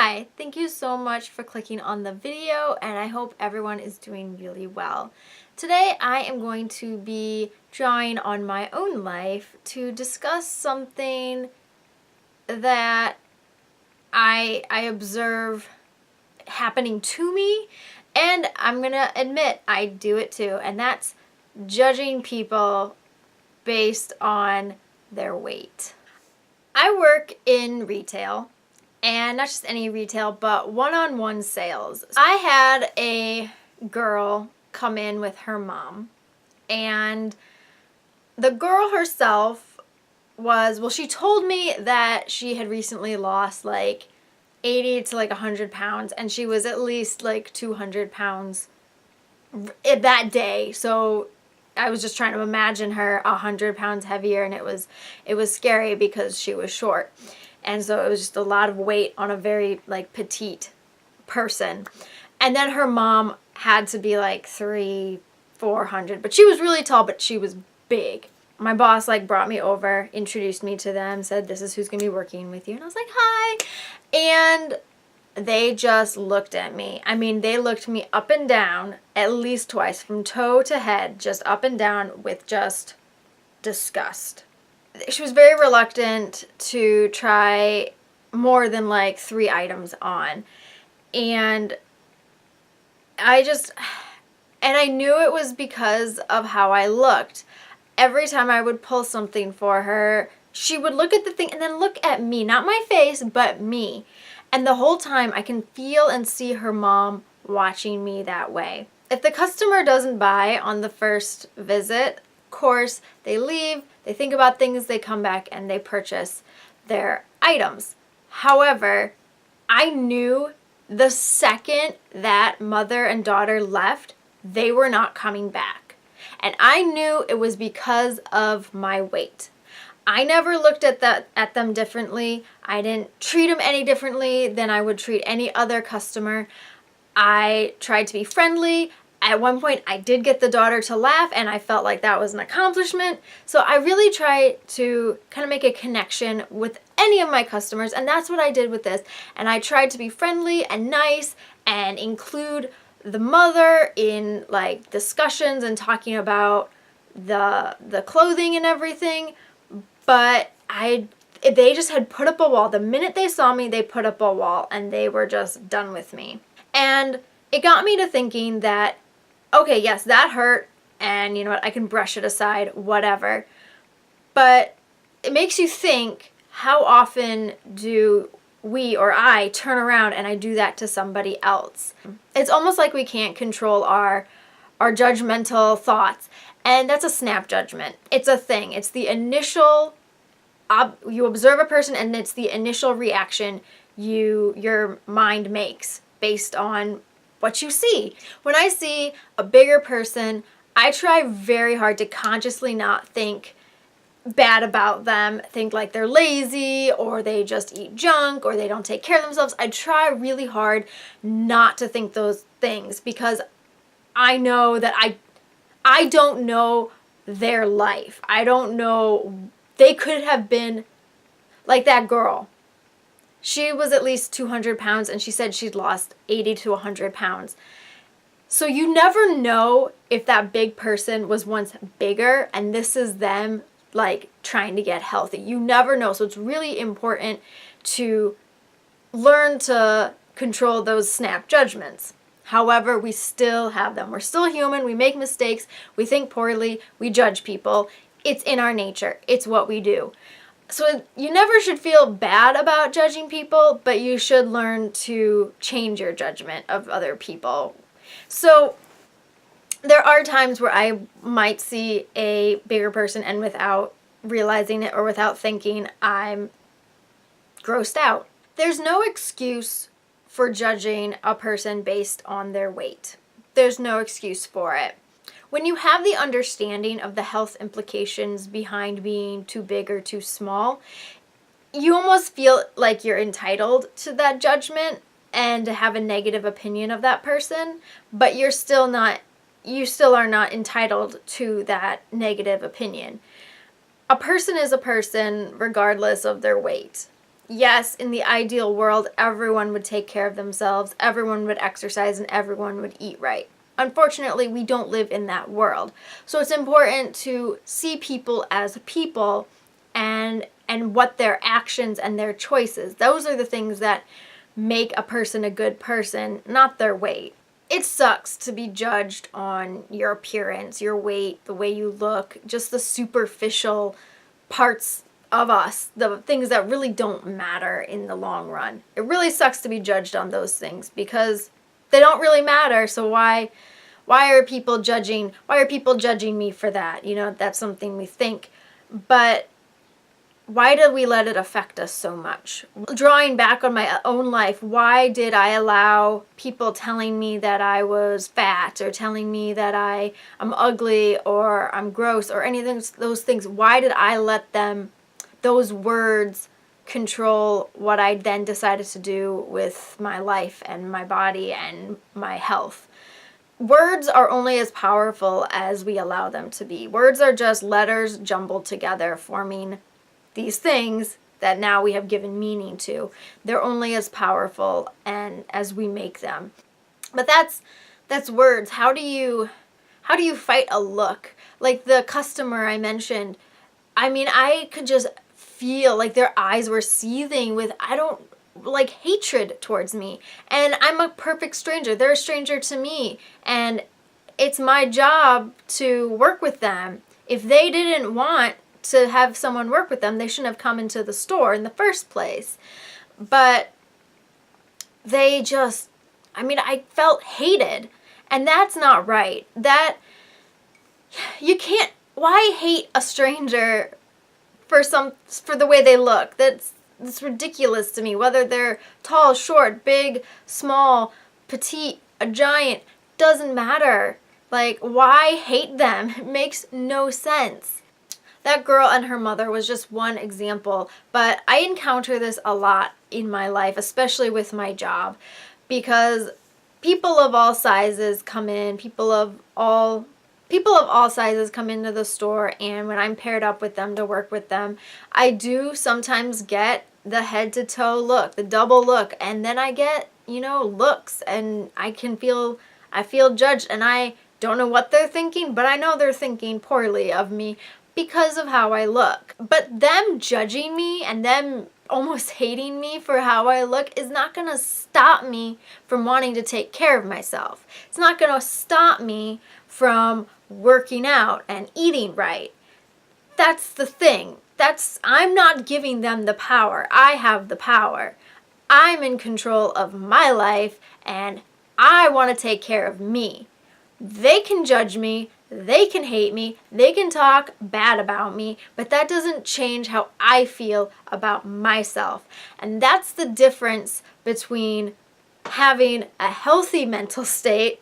Hi, thank you so much for clicking on the video, and I hope everyone is doing really well. Today I am going to be drawing on my own life to discuss something that I observe happening to me, and I'm gonna admit I do it too, and that's judging people based on their weight. I work in retail, and not just any retail, but one-on-one sales. I had a girl come in with her mom, and the girl herself she told me that she had recently lost like 80 to like 100 pounds, and she was at least like 200 pounds that day. So I was just trying to imagine her 100 pounds heavier, and it was scary because she was short. And so it was just a lot of weight on a very like petite person. And then her mom had to be like 400, but she was really tall, but she was big. My boss like brought me over, introduced me to them, said this is who's gonna be working with you. And I was like, hi. And they just looked at me. I mean, they looked me up and down at least twice, from toe to head, just up and down with just disgust. She was very reluctant to try more than like 3 items on. And I knew it was because of how I looked. Every time I would pull something for her, she would look at the thing and then look at me, not my face, but me. And the whole time I can feel and see her mom watching me that way. If the customer doesn't buy on the first visit, of course, they leave, they think about things, they come back, and they purchase their items. However, I knew the second that mother and daughter left, they were not coming back. And I knew it was because of my weight. I never looked at them differently. I didn't treat them any differently than I would treat any other customer. I tried to be friendly. At one point, I did get the daughter to laugh, and I felt like that was an accomplishment. So I really tried to kind of make a connection with any of my customers, and that's what I did with this. And I tried to be friendly and nice and include the mother in like discussions and talking about the clothing and everything. But they just had put up a wall. The minute they saw me, they put up a wall, and they were just done with me. And it got me to thinking that, okay, yes, that hurt, and you know what, I can brush it aside, whatever. But it makes you think, how often do we or I turn around and I do that to somebody else? It's almost like we can't control our judgmental thoughts. And that's a snap judgment. It's a thing. It's the initial, you observe a person, and it's the initial reaction your mind makes based on what you see. When I see a bigger person, I try very hard to consciously not think bad about them, think like they're lazy, or they just eat junk, or they don't take care of themselves. I try really hard not to think those things, because I know that I don't know their life. I don't know. They could have been like that girl. She was at least 200 pounds, and she said she'd lost 80 to 100 pounds. So you never know if that big person was once bigger, and this is them like trying to get healthy. You never know. So it's really important to learn to control those snap judgments. However, we still have them. We're still human. We make mistakes. We think poorly. We judge people. It's in our nature. It's what we do. So you never should feel bad about judging people, but you should learn to change your judgment of other people. So there are times where I might see a bigger person, and without realizing it or without thinking, I'm grossed out. There's no excuse for judging a person based on their weight. There's no excuse for it. When you have the understanding of the health implications behind being too big or too small, you almost feel like you're entitled to that judgment and to have a negative opinion of that person, but you still are not entitled to that negative opinion. A person is a person regardless of their weight. Yes, in the ideal world, everyone would take care of themselves, everyone would exercise, and everyone would eat right. Unfortunately, we don't live in that world. So it's important to see people as people and what their actions and their choices. Those are the things that make a person a good person, not their weight. It sucks to be judged on your appearance, your weight, the way you look, just the superficial parts of us, the things that really don't matter in the long run. It really sucks to be judged on those things because they don't really matter. So why are people judging me for that? You know, that's something we think. But why did we let it affect us so much? Drawing back on my own life, why did I allow people telling me that I was fat or telling me that I'm ugly or I'm gross or anything, those things? Why did I let those words control what I then decided to do with my life and my body and my health? Words are only as powerful as we allow them to be. Words are just letters jumbled together, forming these things that now we have given meaning to. They're only as powerful and as we make them. But that's words. How do you fight a look? Like the customer I mentioned, I mean, I could just feel like their eyes were seething with hatred towards me. And I'm a perfect stranger. They're a stranger to me. And it's my job to work with them. If they didn't want to have someone work with them, they shouldn't have come into the store in the first place. But they just, I felt hated. And that's not right. You can't, why hate a stranger for the way they look? That's ridiculous to me. Whether they're tall, short, big, small, petite, a giant, doesn't matter. Like, why hate them? It makes no sense. That girl and her mother was just one example, but I encounter this a lot in my life, especially with my job, because people of all sizes come in, people of all sizes come into the store, and when I'm paired up with them to work with them, I do sometimes get the head to toe look, the double look, and then I get, looks, and I feel judged, and I don't know what they're thinking, but I know they're thinking poorly of me because of how I look. But them judging me and them almost hating me for how I look is not going to stop me from wanting to take care of myself. It's not going to stop me from working out and eating right. That's the thing. I'm not giving them the power. I have the power. I'm in control of my life and I want to take care of me. They can judge me, they can hate me, they can talk bad about me, but that doesn't change how I feel about myself. And that's the difference between having a healthy mental state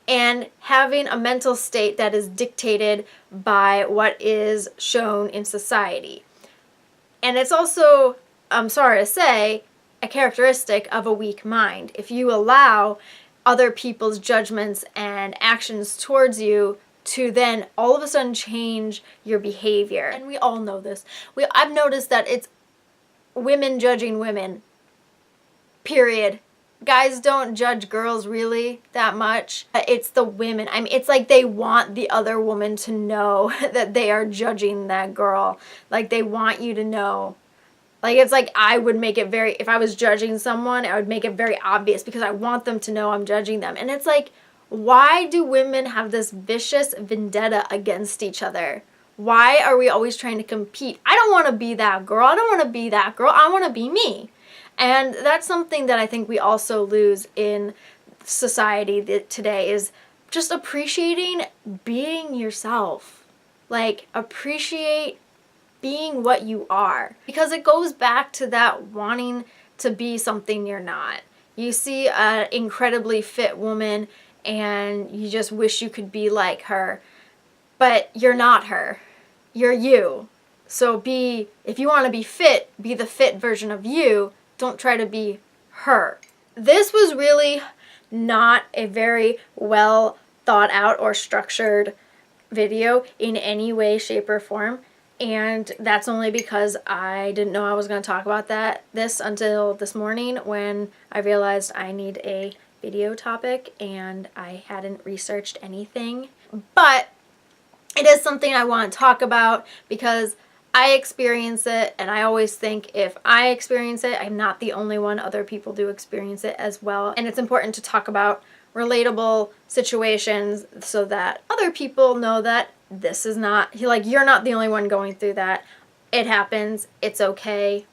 and having a mental state that is dictated by what is shown in society. And it's also, I'm sorry to say, a characteristic of a weak mind. If you allow other people's judgments and actions towards you to then all of a sudden change your behavior. And we all know this. I've noticed that it's women judging women, period. Guys don't judge girls really that much. It's the women. It's like they want the other woman to know that they are judging that girl. Like they want you to know. Like, it's like I would make it if I was judging someone, I would make it very obvious because I want them to know I'm judging them. And it's like, why do women have this vicious vendetta against each other? Why are we always trying to compete? I don't want to be that girl. I don't want to be that girl. I want to be me. And that's something that I think we also lose in society today is just appreciating being yourself. Like, appreciate being what you are, because it goes back to that wanting to be something you're not. You see an incredibly fit woman and you just wish you could be like her, but you're not her. You're you. So if you want to be fit, be the fit version of you. Don't try to be her. This was really not a very well thought out or structured video in any way, shape, or form. And that's only because I didn't know I was going to talk about this until this morning when I realized I need a video topic and I hadn't researched anything. But it is something I want to talk about because I experience it, and I always think if I experience it, I'm not the only one. Other people do experience it as well. And it's important to talk about relatable situations so that other people know that this is not, like, you're not the only one going through that. It happens. It's okay.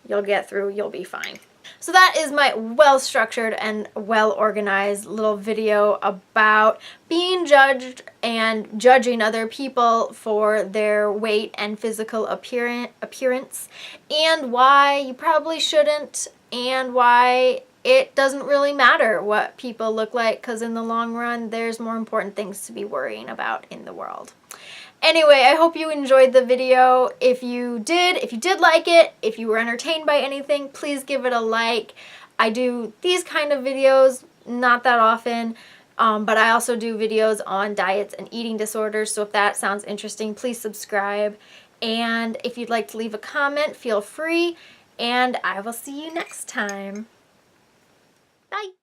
You'll get through. You'll be fine. So that is my well-structured and well-organized little video about being judged and judging other people for their weight and physical appearance, and why you probably shouldn't, and why it doesn't really matter what people look like, because in the long run, there's more important things to be worrying about in the world. Anyway, I hope you enjoyed the video. If you did like it, if you were entertained by anything, please give it a like. I do these kind of videos not that often, but I also do videos on diets and eating disorders, so if that sounds interesting, please subscribe. And if you'd like to leave a comment, feel free, and I will see you next time. Bye!